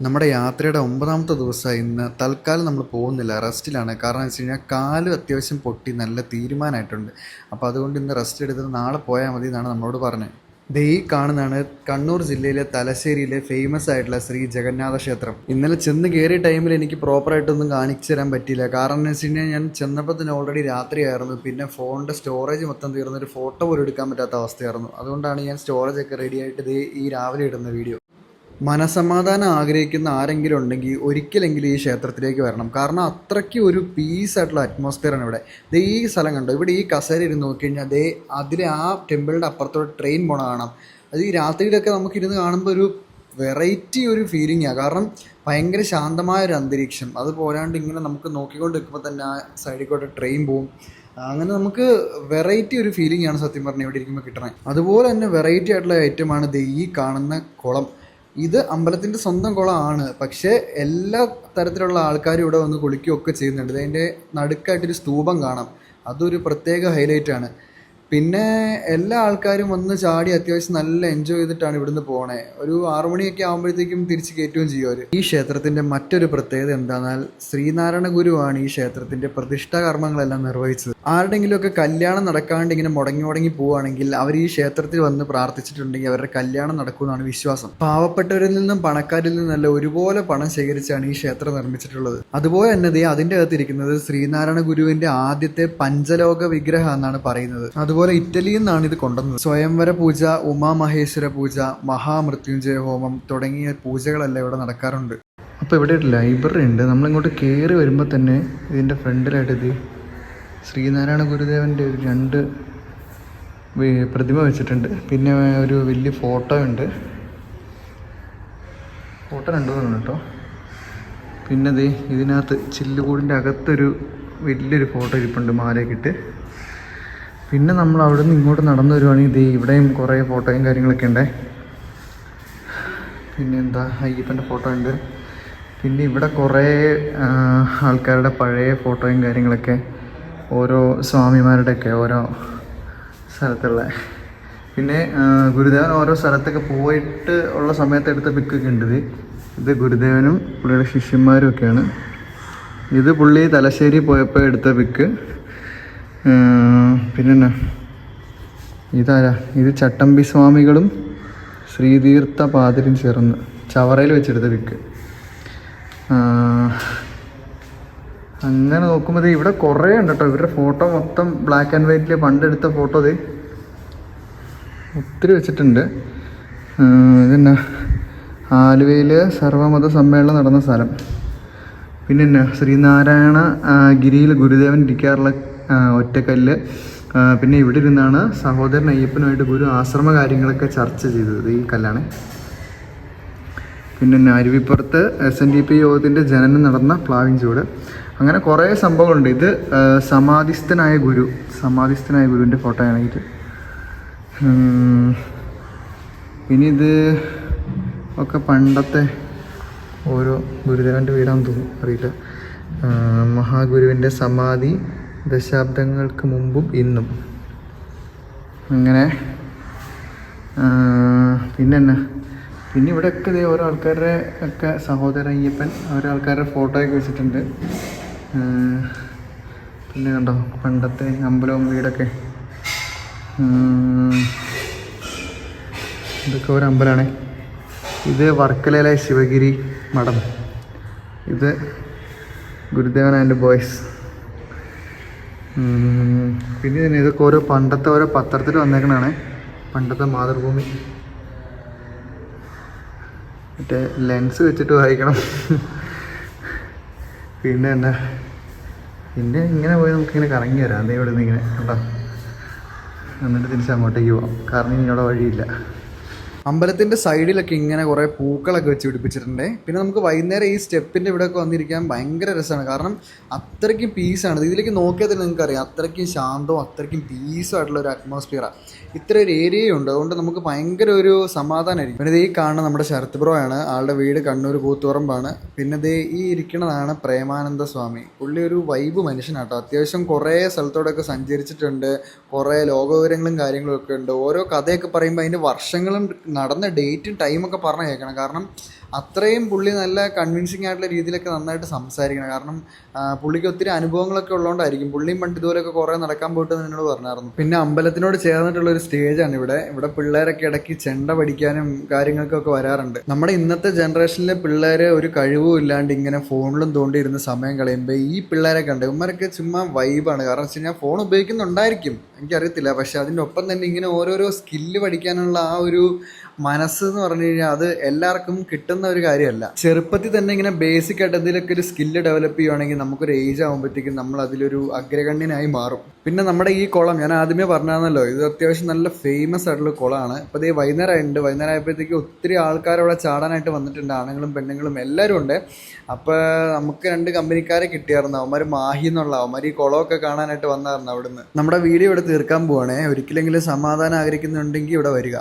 നമ്മുടെ യാത്രയുടെ 9ാമത്തെ ദിവസമായി ഇന്ന്. തൽക്കാലം നമ്മൾ പോകുന്നില്ല, റെസ്റ്റിലാണ്. കാരണം എന്ന് വെച്ച് കഴിഞ്ഞാൽ കാല് അത്യാവശ്യം പൊട്ടി നല്ല തീരുമാനമായിട്ടുണ്ട്. അപ്പോൾ അതുകൊണ്ട് ഇന്ന് റെസ്റ്റ് എടുത്തിട്ട് നാളെ പോയാൽ മതി എന്നാണ് നമ്മളോട് പറഞ്ഞത്. ദേ ഈ കാണുന്നതാണ് കണ്ണൂർ ജില്ലയിലെ തലശ്ശേരിയിലെ ഫേമസ് ആയിട്ടുള്ള ശ്രീ ജഗന്നാഥ ക്ഷേത്രം. ഇന്നലെ ചെന്ന് കയറിയ ടൈമിൽ എനിക്ക് പ്രോപ്പറായിട്ടൊന്നും കാണിച്ചു തരാൻ പറ്റിയില്ല. കാരണം എന്ന് വെച്ച് കഴിഞ്ഞാൽ ഞാൻ ചെന്നപ്പോൾ തന്നെ ഓൾറെഡി രാത്രിയായിരുന്നു. പിന്നെ ഫോണിൻ്റെ സ്റ്റോറേജ് മൊത്തം തീർന്ന് ഒരു ഫോട്ടോ പോലും എടുക്കാൻ പറ്റാത്ത അവസ്ഥയായിരുന്നു. അതുകൊണ്ടാണ് ഞാൻ സ്റ്റോറേജൊക്കെ റെഡി ആയിട്ട് ദേ ഈ രാവിലെ ഇടുന്ന വീഡിയോ. മനസമാധാനം ആഗ്രഹിക്കുന്ന ആരെങ്കിലും ഉണ്ടെങ്കിൽ ഒരിക്കലെങ്കിലും ഈ ക്ഷേത്രത്തിലേക്ക് വരണം. കാരണം അത്രയ്ക്ക് ഒരു പീസ് ആയിട്ടുള്ള അറ്റ്മോസ്ഫിയറാണ് ഇവിടെ. ദേ ഈ സ്ഥലം കണ്ടോ, ഇവിടെ ഈ കസേര ഇരുന്ന് നോക്കിക്കഴിഞ്ഞാൽ ദേ അതിൽ ആ ടെമ്പിളിൻ്റെ അപ്പുറത്തോട്ട് ട്രെയിൻ പോണ കാണാം. അത് ഈ രാത്രിയിലൊക്കെ നമുക്കിരുന്ന് കാണുമ്പോൾ ഒരു വെറൈറ്റി ഒരു ഫീലിംഗാണ്. കാരണം ഭയങ്കര ശാന്തമായ ഒരു അന്തരീക്ഷം. അത് പോരാണ്ട് ഇങ്ങനെ നമുക്ക് നോക്കിക്കൊണ്ട് നിൽക്കുമ്പോൾ തന്നെ ആ സൈഡിൽ കൂടെ ട്രെയിൻ പോവും. അങ്ങനെ നമുക്ക് വെറൈറ്റി ഒരു ഫീലിംഗ് ആണ് സത്യം പറഞ്ഞാൽ ഇവിടെ ഇരിക്കുമ്പോൾ കിട്ടണേ. അതുപോലെ തന്നെ വെറൈറ്റി ആയിട്ടുള്ള ഐറ്റമാണ് ദേ ഈ കാണുന്ന കുളം. ഇത് അമ്പലത്തിൻ്റെ സ്വന്തം കുളമാണ്. പക്ഷേ എല്ലാ തരത്തിലുള്ള ആൾക്കാരും ഇവിടെ വന്ന് കുളിക്കുകയൊക്കെ ചെയ്യുന്നുണ്ട്. അതിൻ്റെ നടുക്കായിട്ടൊരു സ്തൂപം കാണാം. അതൊരു പ്രത്യേക ഹൈലൈറ്റാണ്. പിന്നെ എല്ലാ ആൾക്കാരും വന്ന് ചാടി അത്യാവശ്യം നല്ല എൻജോയ് ചെയ്തിട്ടാണ് ഇവിടുന്ന് പോണേ. ഒരു 6 മണിയൊക്കെ ആകുമ്പോഴത്തേക്കും തിരിച്ച് കയറ്റുകയും ചെയ്യും അവർ. ഈ ക്ഷേത്രത്തിൻ്റെ മറ്റൊരു പ്രത്യേകത എന്താണെന്നാൽ ശ്രീനാരായണ ഗുരുവാണ് ഈ ക്ഷേത്രത്തിൻ്റെ പ്രതിഷ്ഠാ കർമ്മങ്ങളെല്ലാം നിർവഹിച്ചത്. ആരുടെങ്കിലുമൊക്കെ കല്യാണം നടക്കാണ്ട് ഇങ്ങനെ മുടങ്ങി പോവുകയാണെങ്കിൽ അവർ ഈ ക്ഷേത്രത്തിൽ വന്ന് പ്രാർത്ഥിച്ചിട്ടുണ്ടെങ്കിൽ അവരുടെ കല്യാണം നടക്കുമെന്നാണ് വിശ്വാസം. പാവപ്പെട്ടവരിൽ നിന്നും പണക്കാരിൽ നിന്നല്ല ഒരുപോലെ പണം ശേഖരിച്ചാണ് ഈ ക്ഷേത്രം നിർമ്മിച്ചിട്ടുള്ളത്. അതുപോലെ തന്നെ അതിൻ്റെ അകത്തിരിക്കുന്നത് ശ്രീനാരായണ ഗുരുവിൻ്റെ ആദ്യത്തെ പഞ്ചലോക വിഗ്രഹം എന്നാണ് പറയുന്നത്. അതുപോലെ ഇറ്റലിയിൽ നിന്നാണ് ഇത് കൊണ്ടുവന്നത്. സ്വയംവര പൂജ, ഉമാമഹേശ്വര പൂജ, മഹാമൃത്യുഞ്ജയ ഹോമം തുടങ്ങിയ പൂജകളെല്ലാം ഇവിടെ നടക്കാറുണ്ട്. അപ്പോൾ ഇവിടെ ഒരു ലൈബ്രറി ഉണ്ട്. നമ്മളിങ്ങോട്ട് കയറി വരുമ്പോൾ തന്നെ ഇതിൻ്റെ ഫ്രണ്ടിലായിട്ട് ഇത് ശ്രീനാരായണ ഗുരുദേവൻ്റെ ഒരു 2 പ്രതിമ വെച്ചിട്ടുണ്ട്. പിന്നെ ഒരു വലിയ ഫോട്ടോ ഉണ്ട്. ഫോട്ടോ 2 കേട്ടോ. പിന്നെ ഇത് ഇതിനകത്ത് ചില്ലുകൂടിൻ്റെ അകത്തൊരു വലിയൊരു ഫോട്ടോ ഇരിപ്പുണ്ട് മാലയൊക്കെ ഇട്ട്. പിന്നെ നമ്മൾ അവിടെ നിന്ന് ഇങ്ങോട്ട് നടന്നു വരുവാണെങ്കിൽ ഇത് ഇവിടെയും കുറേ ഫോട്ടോയും കാര്യങ്ങളൊക്കെ ഉണ്ട്. പിന്നെ എന്താ അയ്യപ്പൻ്റെ ഫോട്ടോ ഉണ്ട്. പിന്നെ ഇവിടെ കുറേ ആൾക്കാരുടെ പഴയ ഫോട്ടോയും കാര്യങ്ങളൊക്കെ ഓരോ സ്വാമിമാരുടെയൊക്കെ ഓരോ സ്ഥലത്തുള്ള. പിന്നെ ഗുരുദേവൻ ഓരോ സ്ഥലത്തൊക്കെ പോയിട്ട് ഉള്ള സമയത്ത് എടുത്ത പിക്കൊക്കെ ഉണ്ട്. ഇത് ഗുരുദേവനും പുള്ളിയുടെ ശിഷ്യന്മാരും ഒക്കെയാണ്. ഇത് പുള്ളി തലശ്ശേരി പോയപ്പോൾ എടുത്ത പിക്ക്. പിന്നെ ഇതാരാ, ഇത് ചട്ടമ്പി സ്വാമികളും ശ്രീതീർത്ഥ പാതിരും ചേർന്ന് ചവറയിൽ വെച്ചെടുത്ത പിക്ക്. അങ്ങനെ നോക്കുമ്പോൾ ഇവിടെ കുറേ ഉണ്ട് കേട്ടോ. ഇവരുടെ ഫോട്ടോ മൊത്തം ബ്ലാക്ക് ആൻഡ് വൈറ്റിൽ പണ്ടെടുത്ത ഫോട്ടോ ഒത്തിരി വെച്ചിട്ടുണ്ട്. ഇതെന്നാ ആലുവയിൽ സർവമത സമ്മേളനം നടന്ന സ്ഥലം. പിന്നെ ശ്രീനാരായണ ഗിരിയിൽ ഗുരുദേവൻ ഇരിക്കാറുള്ള ഒറ്റക്കല്ല്. പിന്നെ ഇവിടെ ഇരുന്നാണ് സഹോദരൻ അയ്യപ്പനുമായിട്ട് ഗുരു ആശ്രമ കാര്യങ്ങളൊക്കെ ചർച്ച ചെയ്തത്. ഈ കല്ലാണ്. പിന്നെ അരുവിപ്പുറത്ത് SNDP യോഗത്തിൻ്റെ ജനനം നടന്ന പ്ലാവിൻ ചൂട്. അങ്ങനെ കുറേ സംഭവങ്ങളുണ്ട്. ഇത് സമാധിസ്ഥനായ ഗുരുവിൻ്റെ ഫോട്ടോയാണ് ഇത്. ഇനി ഇത് ഒക്കെ പണ്ടത്തെ ഓരോ ഗുരുദേവൻ്റെ വീടാണെന്ന് തോന്നുന്നു, അറിയില്ല. മഹാഗുരുവിൻ്റെ സമാധി ദശാബ്ദങ്ങൾക്ക് മുമ്പും ഇന്നും. അങ്ങനെ പിന്നെ ഇവിടെയൊക്കെ ഇതേ ഓരോ ആൾക്കാരുടെ ഒക്കെ സഹോദരൻ അയ്യപ്പൻ ഓരോ ആൾക്കാരുടെ ഫോട്ടോയൊക്കെ വെച്ചിട്ടുണ്ട്. പിന്നെ കണ്ടോ പണ്ടത്തെ അമ്പലവും വീടൊക്കെ. ഇതൊക്കെ ഒരു അമ്പലമാണ്. ഇത് വർക്കലയിലെ ശിവഗിരി മഠം. ഇത് ഗുരുദേവൻ ആൻഡ് ബോയ്സ്. പിന്നെ ഇതൊക്കെ ഓരോ പണ്ടത്തെ ഓരോ പത്രത്തിൽ വന്നേക്കണാണ്. പണ്ടത്തെ മാതൃഭൂമി. മറ്റേ ലെൻസ് വെച്ചിട്ട് വായിക്കണം. പിന്നെ ഇങ്ങനെ പോയി നമുക്കിങ്ങനെ കറങ്ങി വരാം. അതേ ഇവിടെ നിന്ന് ഇങ്ങനെ കണ്ടോ. എന്നിട്ട് തിരിച്ച് അങ്ങോട്ടേക്ക് പോവാം. കാരണം ഇനി അവിടെ വഴിയില്ല. അമ്പലത്തിൻ്റെ സൈഡിലൊക്കെ ഇങ്ങനെ കുറേ പൂക്കളൊക്കെ വെച്ച് പിടിപ്പിച്ചിട്ടുണ്ട്. പിന്നെ നമുക്ക് വൈകുന്നേരം ഈ സ്റ്റെപ്പിൻ്റെ ഇവിടെയൊക്കെ വന്നിരിക്കാൻ ഭയങ്കര രസമാണ്. കാരണം അത്രയ്ക്കും പീസാണ്. ഇതിലേക്ക് നോക്കിയാൽ തന്നെ നിങ്ങൾക്കറിയാം അത്രയ്ക്കും ശാന്തവും അത്രയ്ക്കും പീസും ആയിട്ടുള്ള ഒരു അറ്റ്മോസ്ഫിയറാണ്. ഇത്ര ഒരു ഏരിയയുണ്ട്. അതുകൊണ്ട് നമുക്ക് ഭയങ്കര ഒരു സമാധാനമായിരിക്കും. പിന്നെ ഈ കാണുന്ന നമ്മുടെ ശരത് ബ്രോ ആണ്. ആളുടെ വീട് കണ്ണൂർ കൂത്തുപറമ്പാണ്. പിന്നെ ഈ ഇരിക്കുന്നതാണ് പ്രേമാനന്ദ സ്വാമി. പുള്ളി ഒരു വൈബ് മനുഷ്യനാട്ടോ. അത്യാവശ്യം കുറേ സ്ഥലത്തോടൊക്കെ സഞ്ചരിച്ചിട്ടുണ്ട്. കുറേ ലോകവിവരങ്ങളും കാര്യങ്ങളും ഒക്കെ ഉണ്ട്. ഓരോ കഥയൊക്കെ പറയുമ്പോൾ അതിൻ്റെ വർഷങ്ങളും നടന്ന ഡേറ്റും ടൈമൊക്കെ പറഞ്ഞ് കേൾക്കണം. കാരണം അത്രയും പുള്ളി നല്ല കൺവിൻസിങ് ആയിട്ടുള്ള രീതിയിലൊക്കെ നന്നായിട്ട് സംസാരിക്കണം. കാരണം പുള്ളിക്ക് ഒത്തിരി അനുഭവങ്ങളൊക്കെ ഉള്ളതുകൊണ്ടായിരിക്കും. പുള്ളിയും പണ്ട് ഇതുപോലെയൊക്കെ കുറേ നടക്കാൻ പോയിട്ട് എന്നോട് പറഞ്ഞായിരുന്നു. പിന്നെ അമ്പലത്തിനോട് ചേർന്നിട്ടുള്ള ഒരു സ്റ്റേജാണ് ഇവിടെ പിള്ളേരൊക്കെ ഇടയ്ക്ക് ചെണ്ട പഠിക്കാനും കാര്യങ്ങൾക്കൊക്കെ വരാറുണ്ട്. നമ്മുടെ ഇന്നത്തെ ജനറേഷനിലെ പിള്ളേർ ഒരു കഴിവും ഇല്ലാണ്ട് ഇങ്ങനെ ഫോണിലും തോണ്ടിയിരുന്ന് സമയം കളയുമ്പോൾ ഈ പിള്ളേരെ കണ്ട് ഇവന്മാരൊക്കെ ചുമ്മാ വൈബാണ്. കാരണം വെച്ച് കഴിഞ്ഞാൽ ഫോൺ ഉപയോഗിക്കുന്നുണ്ടായിരിക്കും, എനിക്കറിയത്തില്ല. പക്ഷെ അതിൻ്റെ ഒപ്പം തന്നെ ഇങ്ങനെ ഓരോരോ സ്കില്ല് പഠിക്കാനുള്ള ആ ഒരു മനസ്സ് എന്ന് പറഞ്ഞു കഴിഞ്ഞാൽ അത് എല്ലാവർക്കും കിട്ടുന്ന ഒരു കാര്യമല്ല. ചെറുപ്പത്തിൽ തന്നെ ഇങ്ങനെ ബേസിക് ആയിട്ട് എന്തെങ്കിലുമൊക്കെ ഒരു സ്കില്ല് ഡെവലപ്പ് ചെയ്യുവാണെങ്കിൽ നമുക്കൊരു ഏജ് ആകുമ്പോഴത്തേക്കും നമ്മൾ അതിലൊരു അഗ്രഗണ്യനായി മാറും. പിന്നെ നമ്മുടെ ഈ കുളം ഞാൻ ആദ്യമേ പറഞ്ഞായിരുന്നല്ലോ, ഇത് അത്യാവശ്യം നല്ല ഫേമസ് ആയിട്ടുള്ള കുളമാണ്. അപ്പോൾ ഇതേ വൈകുന്നേരമായിട്ടുണ്ട്. വൈകുന്നേരം ആയപ്പോഴത്തേക്ക് ഒത്തിരി ആൾക്കാർ അവിടെ ചാടാനായിട്ട് വന്നിട്ടുണ്ട്. ആണുങ്ങളും പെണ്ണുങ്ങളും എല്ലാവരും ഉണ്ട്. അപ്പോൾ നമുക്ക് 2 കമ്പനിക്കാരെ കിട്ടിയായിരുന്നു. അവന്മാർ മാഹി എന്നുള്ള അവന്മാർ ഈ കുളമൊക്കെ കാണാനായിട്ട് വന്നായിരുന്നു. അവിടുന്ന് നമ്മുടെ വീഡിയോ ഇവിടെ തീർക്കാൻ പോവാണേ. ഒരിക്കലെങ്കിലും സമാധാനം ആഗ്രഹിക്കുന്നുണ്ടെങ്കിൽ ഇവിടെ വരിക.